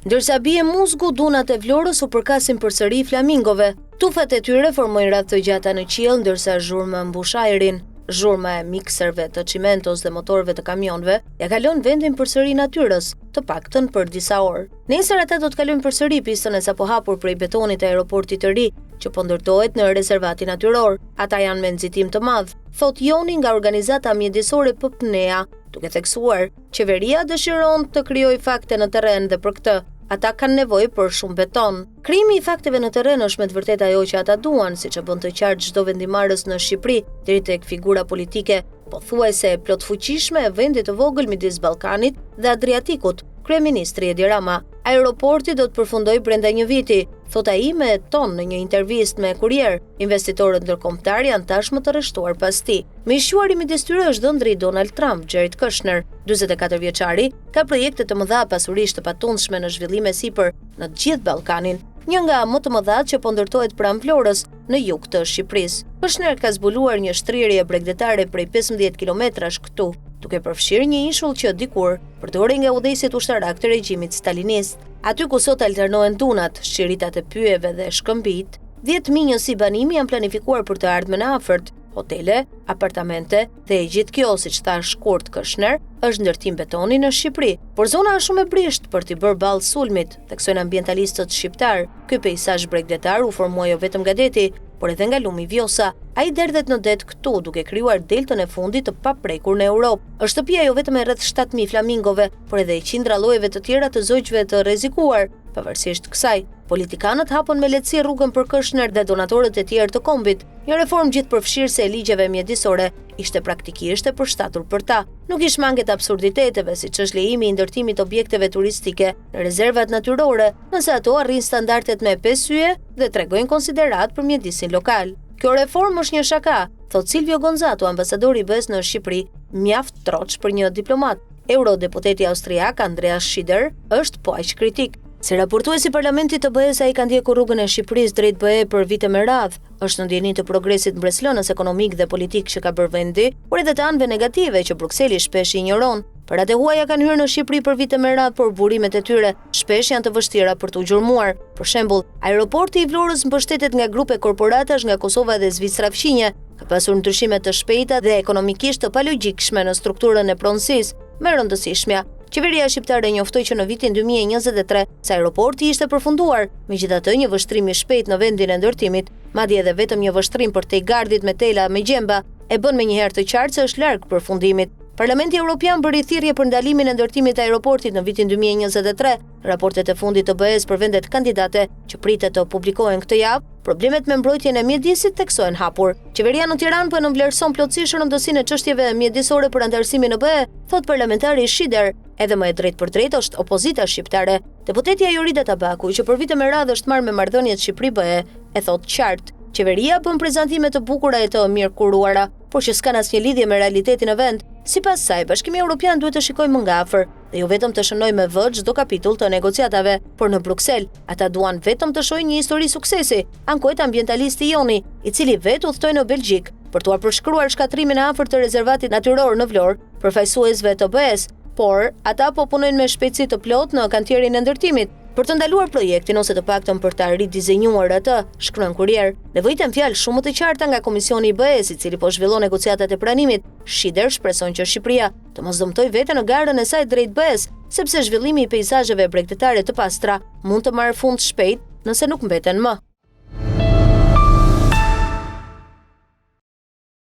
Ndërsa bie muzgu, dunat e Vlorës u përkasin përsëri flamingove. Tufat e tyre formojnë radhë të gjata në qiell, ndërsa zhurma mbush ajrin. Zhurma e mikserve të çimentos dhe motorëve të kamionëve ja kalon vendin përsëri natyrës, të paktën për disa orë. Nesër ata do të kalojnë përsëri pistën e sapo hapur prej betonit të aeroportit të ri, që po ndërtohet në rezervatin natyror. Ata janë me nxitim të madh, thot Joni nga organizata mjedisore PPNEA, duke theksuar, qeveria dëshiron të krijojë fakte në terren dhe për këtë ata kanë nevojë për shumë beton. Krijimi i fakteve në terren është me të vërtetë ajo që ata duan, siç e bën të qartë çdo vendimarrës në Shqipëri, deri tek figura politike pothuajse e plotfuqishme e vendit të vogël midis Ballkanit dhe Adriatikut, kryeministri Edi Rama. Aeroporti do të përfundojë brenda një viti, thot ai me ton në një intervistë me Kurier. Investitorët ndërkombëtar janë tashmë të rreshtuar pas tij. Miqjuari midis tyre është dhëndri i Donald Trump, Jared Kushner. 44 vjeçari ka projekte të mëdha pasurisht të patundshme në zhvillime sipër në të gjithë Ballkanin. Një nga më të mëdhat që po ndërtohet pranë Vlorës, në jug të Shqipërisë. Kushner ka zbuluar një shtrirje bregdetare prej 15 kilometrash këtu, duke përfshirë një ishull që dikur përdorej nga udhëheqësit ushtarak të regjimit stalinist. Aty ku sot alternohen dunat, shqiritat e pyjeve dhe shkëmbit, 10.000 njësi banimi janë planifikuar për të ardhmen e afërt. Hotele, apartamente dhe e gjithë kjo, siç tha shkurt Kushner, është ndërtim betoni në Shqipëri, por zona është shumë e brisht për t'i bërë ballë sulmit, theksojnë ambientalistët shqiptar. Ky peizazh bregdetar u formoi jo vetëm nga deti, por edhe nga lumi Vjosa. Ai derdhet në det këtu, duke krijuar deltën e fundit të paprekur në Europë. Është shtëpia jo vetëm e rreth 7.000 flamingove, por edhe e qindra llojeve të tjera të zogjve të rrezikuar. Pavarësisht kësaj, politikanët hapën me lehtësi rrugën për Kushner dhe donatorët e tjerë të kombit. Një reformë gjithëpërfshirëse e ligjeve mjedisore ishte praktikisht e përshtatur për ta. Nuk i shmanget absurditeteve, siç është lejimi i ndërtimit objekteve turistike në rezervat natyrore, nëse ato arrin standardet me 5 yje dhe tregojnë konsiderat për mjedisin lokal. Kjo reformë është një shaka, thot Silvio Gonzato, ambasadori i BE-s në Shqipëri, mjaft troç për një diplomat. Eurodeputeti austriak Andreas Schieder është po aq kritik. Si raportuesi parlamentit të BE-s, ai ka ndjekur rrugën e Shqipërisë drejt BE për vite me radhë. Është në ndjenjë të progresit mbreslënës ekonomik dhe politik që ka bërë vendi, por edhe të anëve negative që Brukseli shpesh i injoron. Parat e huaja kanë hyrë në Shqipëri për vite me radhë, por burimet e tyre shpesh janë të vështira për t'u gjurmuar. Për shembull, aeroporti i Vlorës mbështetet nga grupe korporatash nga Kosova dhe Zvicra fqinje, ka pasur ndryshime të shpejta dhe ekonomikisht të palogjikshme në strukturën e pronësisë. Me rëndësishmja, qeveria shqiptare njoftoi që në vitin 2023 se aeroporti ishte përfunduar, megjithatë një vështrim i shpejt në vendin e ndërtimit, madje edhe vetëm një vështrim për Tejgardit me tela me gjemba, e bën menjëherë të qartë se është larg përfundimit. Parlamenti Evropian bëri thirrje për ndalimin e ndërtimit të aeroportit në vitin 2023. Raportet e fundit të BE-s për vendet kandidate që pritet të publikohen këtë javë, problemet me mbrojtjen e mjedisit theksohen hapur. Qeveria në Tiranë po nënvlerëson plotësisht rëndësinë e çështjeve mjedisore për antarësimin në BE, thot parlamentari Schieder. Edhe më e drejtë për drejtë është opozita shqiptare. Deputetja Jorida Tabaku, që për vite me radhë është marrë me marrëdhëniet Shqipëri-BE, e thot qartë. Qeveria bën prezantime të bukura e të mirëkuruara, por që s'kan asnjë lidhje me realitetin e vend. Sipas saj, Bashkimi Evropian duhet të shikojë më nga afër dhe jo vetëm të shënojë me V çdo kapitull të negociatave, por në Bruksel ata duan vetëm të shohin një histori suksesi, ankohet ambientalisti Joni, i cili vetë udhtoi në Belgjik për t'u përshkruar shkatrimin e afërt të rezervatit natyror në Vlorë përfaqësuesve të BE-s, por ata po punojnë me shpejtësi të plotë në kantierin e ndërtimit për të ndaluar projektin ose të paktën për ta ridizenjuar atë, shkruan Kurier. Nevojiten fjalë shumë të qarta nga Komisioni i BE-s, i cili po zhvillon negociatat e pranimit. Schieder shpreson që Shqipëria të mos dëmtojë veten në garën e saj drejt BE-s, sepse zhvillimi i peizazheve bregdetare të pastra mund të marrë fund shpejt nëse nuk mbeten më.